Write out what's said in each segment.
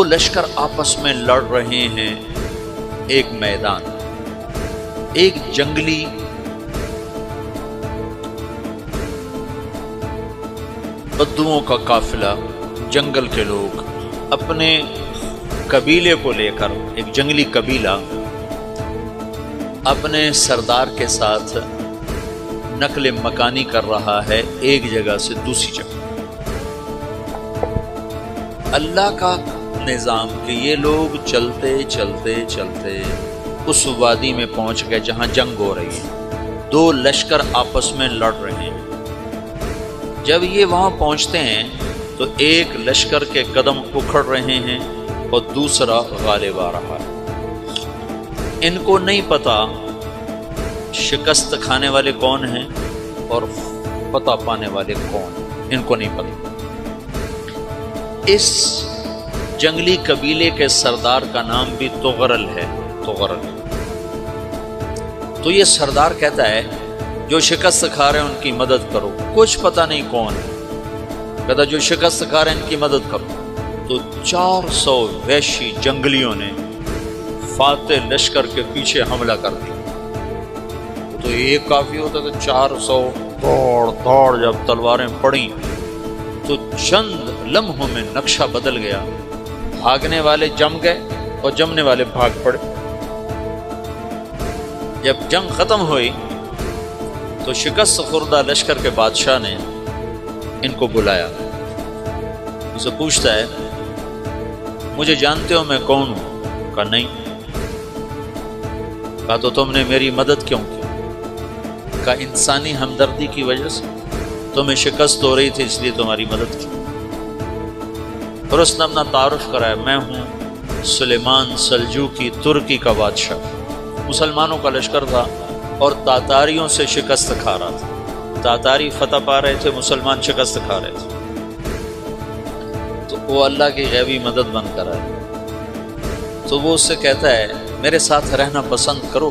دو لشکر آپس میں لڑ رہے ہیں ایک میدان، ایک جنگلی بدوؤں کا قافلہ، جنگل کے لوگ اپنے قبیلے کو لے کر، ایک جنگلی قبیلہ اپنے سردار کے ساتھ نقل مکانی کر رہا ہے ایک جگہ سے دوسری جگہ۔ اللہ کا نظام کہ یہ لوگ چلتے چلتے چلتے اس وادی میں پہنچ گئے جہاں جنگ ہو رہی ہے، دو لشکر آپس میں لڑ رہے ہیں۔ جب یہ وہاں پہنچتے ہیں تو ایک لشکر کے قدم اکھڑ رہے ہیں اور دوسرا غالب آ رہا ہے۔ ان کو نہیں پتا شکست کھانے والے کون ہیں اور فتح پانے والے کون ہیں، ان کو نہیں پتا۔ اس جنگلی قبیلے کے سردار کا نام بھی تغرل ہے، تغرل۔ تو یہ سردار کہتا ہے جو شکست کھا رہے ہیں ان کی مدد کرو، کچھ پتہ نہیں کون ہے، کہتا جو شکست کھا رہے ہیں ان کی مدد کرو۔ تو 400 وحشی جنگلیوں نے فاتح لشکر کے پیچھے حملہ کر دیا۔ تو ایک کافی ہوتا تو 400 دوڑ جب تلواریں پڑیں تو چند لمحوں میں نقشہ بدل گیا، بھاگنے والے جم گئے اور جمنے والے بھاگ پڑے۔ جب جنگ ختم ہوئی تو شکست خوردہ لشکر کے بادشاہ نے ان کو بلایا، اسے پوچھتا ہے مجھے جانتے ہو میں کون ہوں؟ کہا نہیں۔ کہا تو تم نے میری مدد کیوں کی؟ کہا انسانی ہمدردی کی وجہ سے، تمہیں شکست ہو رہی تھی اس لیے تمہاری مدد کی۔ اور اس نے اپنا تعارف کرایا، میں ہوں سلیمان سلجوقی، ترکی کا بادشاہ۔ مسلمانوں کا لشکر تھا اور تاتاریوں سے شکست کھا رہا تھا، تاتاری فتح پا رہے تھے، مسلمان شکست کھا رہے تھے۔ تو وہ اللہ کی غیبی مدد بن کر آئے۔ تو وہ اس سے کہتا ہے میرے ساتھ رہنا پسند کرو،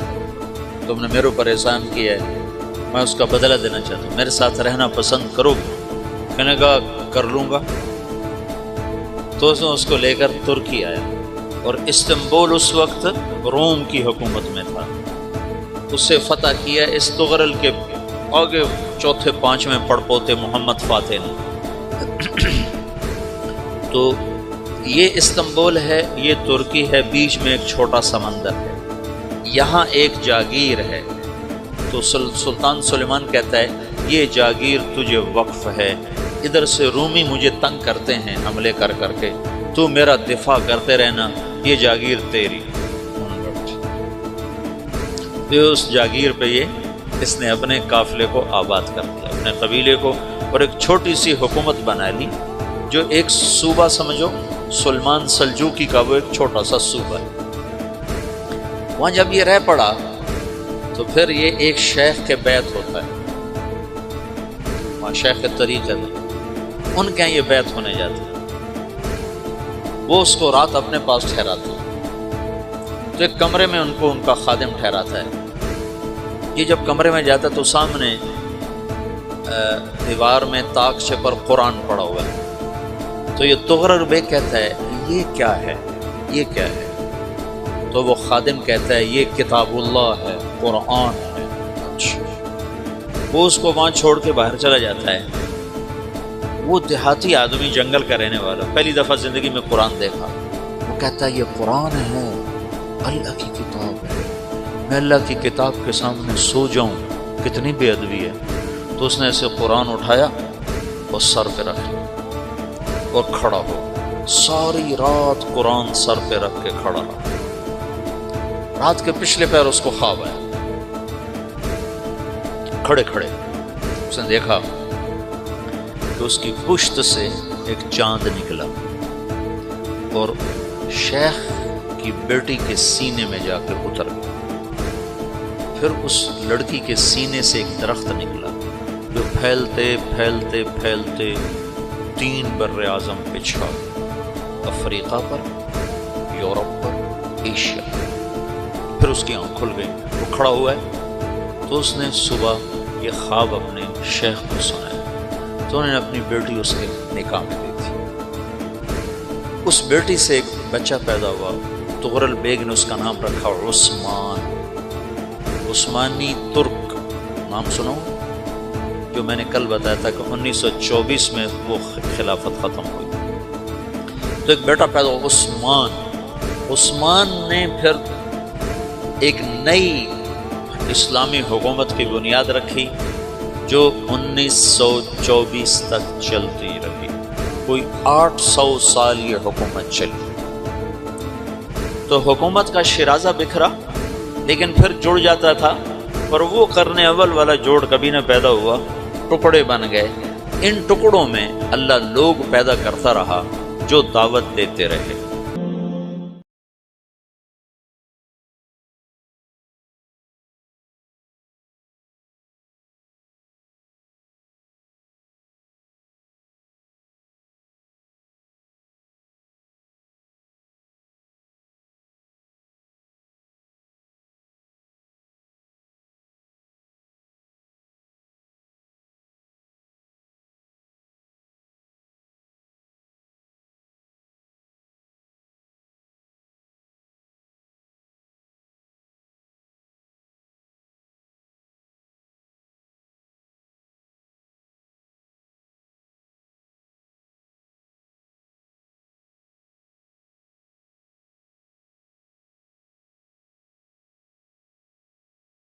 تم نے میرے اوپر احسان کیا ہے، میں اس کا بدلہ دینا چاہتا ہوں، میرے ساتھ رہنا پسند کرو؟ کہنے کا کر لوں گا۔ تو اس کو لے کر ترکی آیا، اور استنبول اس وقت روم کی حکومت میں تھا، اسے فتح کیا اس تغرل کے آگے چوتھے پانچویں پڑپوتے محمد فاتح نے۔ تو یہ استنبول ہے، یہ ترکی ہے، بیچ میں ایک چھوٹا سمندر ہے، یہاں ایک جاگیر ہے۔ تو سلطان سلیمان کہتا ہے یہ جاگیر تجھے وقف ہے، ادھر سے رومی مجھے تنگ کرتے ہیں حملے کر کر کے، تو میرا دفاع کرتے رہنا، یہ جاگیر تیری۔ تو اس جاگیر پہ اس نے اپنے قافلے کو آباد کر دیا، اپنے قبیلے کو، اور ایک چھوٹی سی حکومت بنا لی، جو ایک صوبہ سمجھو سلمان سلجوقی کا، وہ ایک چھوٹا سا صوبہ ہے۔ وہاں جب یہ رہ پڑا تو پھر یہ ایک شیخ کے بیعت ہوتا ہے، وہاں شیخ طریقہ ہے، ان کے یہ بیعت ہونے جاتے ہیں، وہ اس کو رات اپنے پاس ٹھہراتے ہیں۔ تو ایک کمرے میں ان کو ان کا خادم ٹھہراتا ہے۔ یہ جب کمرے میں جاتا ہے تو سامنے دیوار میں طاقچے پر قرآن پڑا ہوا ہے۔ تو یہ تغرل بیگ کہتا ہے یہ کیا ہے، یہ کیا ہے؟ تو وہ خادم کہتا ہے یہ کتاب اللہ ہے، قرآن ہے۔ وہ اس کو وہاں چھوڑ کے باہر چلا جاتا ہے۔ وہ دیہاتی آدمی، جنگل کا رہنے والا، پہلی دفعہ زندگی میں قرآن دیکھا، وہ کہتا ہے یہ قرآن ہے، اللہ کی کتاب ہے، میں اللہ کی کتاب کے سامنے سو جاؤں، کتنی بے ادبی ہے۔ تو اس نے ایسے قرآن اٹھایا اور سر پہ رکھ لیا اور کھڑا ہو، ساری رات قرآن سر پہ رکھ کے کھڑا رہا۔ رات کے پچھلے پہر اس کو خواب آیا، کھڑے کھڑے اس نے دیکھا کہ اس کی پشت سے ایک چاند نکلا اور شیخ کی بیٹی کے سینے میں جا کے اتر گیا۔ پھر اس لڑکی کے سینے سے ایک درخت نکلا جو پھیلتے پھیلتے پھیلتے 3 بر اعظم پہ چھا گیا، افریقہ پر، یورپ پر، ایشیا پر۔ پھر اس کی آنکھ کھل گئی، وہ کھڑا ہوا ہے۔ تو اس نے صبح یہ خواب اپنے شیخ کو سنایا، تو انہوں نے اپنی بیٹی اس کے نکاح میں دی تھی۔ اس بیٹی سے ایک بچہ پیدا ہوا، تغرل بیگ نے اس کا نام رکھا عثمان، عثمانی ترک نام سنو، جو میں نے کل بتایا تھا کہ 1924 میں وہ خلافت ختم ہوئی۔ تو ایک بیٹا پیدا ہوا عثمان، عثمان نے پھر ایک نئی اسلامی حکومت کی بنیاد رکھی جو 1924 تک چلتی رہی، کوئی 800 سال یہ حکومت چلی۔ تو حکومت کا شیرازہ بکھرا لیکن پھر جڑ جاتا تھا، پر وہ قرن اول والا جوڑ کبھی نہ پیدا ہوا، ٹکڑے بن گئے۔ ان ٹکڑوں میں اللہ لوگ پیدا کرتا رہا جو دعوت دیتے رہے۔